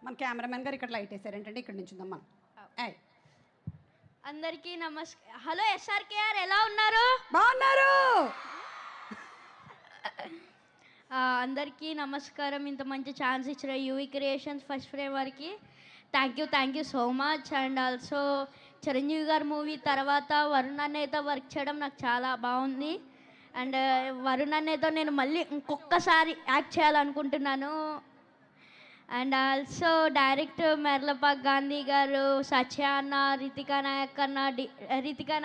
మన కెమెరామెన్ గారు ఇక్కడ లైట్ వేసారు ఏంటంటే ఇక్కడ నుంచి ఉందాం మనం. అందరికీ హలో ఎస్ఆర్కేఆర్, ఎలా ఉన్నారు? బాగున్నారు. అందరికీ నమస్కారం. ఇంత మంచి ఛాన్స్ ఇచ్చిన యూవీ క్రియేషన్స్ ఫస్ట్ ఫ్రేమ్ వారికి thank you so much. And also Chiranjeevi గారి మూవీ తర్వాత వరుణ్ అన్నయ్యతో వర్క్ చేయడం నాకు చాలా బాగుంది. అండ్ వరుణ్ అన్నయ్యతో నేను మళ్ళీ ఇంకొకసారి యాక్ట్ చేయాలనుకుంటున్నాను. అండ్ ఆల్సో డైరెక్టర్ మెర్లపాక్ గాంధీ గారు, సత్య అన్న, రితికా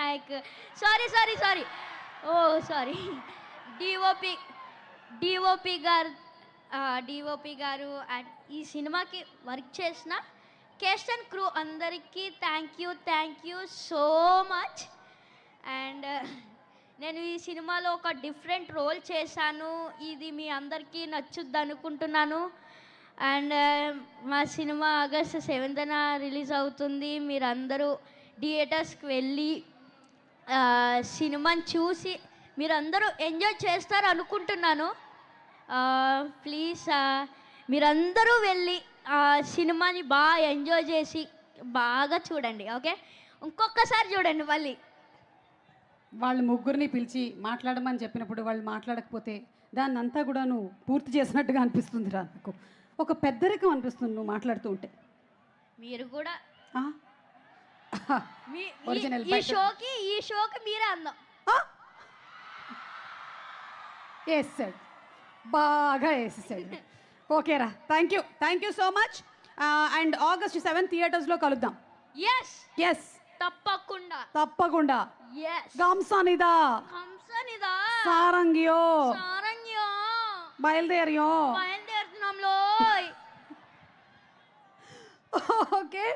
నాయక్ సారీ డిఓపి గారు అండ్ ఈ సినిమాకి వర్క్ చేసిన కేస్ట్ అండ్ క్రూ అందరికీ thank you so much. And నేను ఈ సినిమాలో ఒక డిఫరెంట్ రోల్ చేశాను. ఇది మీ అందరికీ నచ్చుద్ది అనుకుంటున్నాను. అండ్ మా సినిమా ఆగస్ట్ 7th రిలీజ్ అవుతుంది. మీరందరూ థియేటర్స్కి వెళ్ళి సినిమాని చూసి మీరందరూ ఎంజాయ్ చేస్తారు అనుకుంటున్నాను. ప్లీజ్ మీరందరూ వెళ్ళి సినిమాని బాగా ఎంజాయ్ చేసి బాగా చూడండి. ఓకే, ఇంకొకసారి చూడండి మళ్ళీ. వాళ్ళు ముగ్గురిని పిలిచి మాట్లాడమని చెప్పినప్పుడు వాళ్ళు మాట్లాడకపోతే దాన్ని అంతా కూడా నువ్వు పూర్తి చేసినట్టుగా అనిపిస్తుంది రా. నాకు ఒక పెద్దరికం అనిపిస్తుంది నువ్వు మాట్లాడుతూ ఉంటే. మీరు కూడా ఒరిజినల్ ఈ షోకి మీరే అందం వేసాడు, బాగా వేసేసాడు. ఓకేరా, thank you so much. And August 7th థియేటర్స్లో కలుద్దాం. ఎస్ తప్పకుండా. గంసనిదా సారంగియో బయలుదేరియో. బయలుదేరుతున్నాంలో. ఓకే.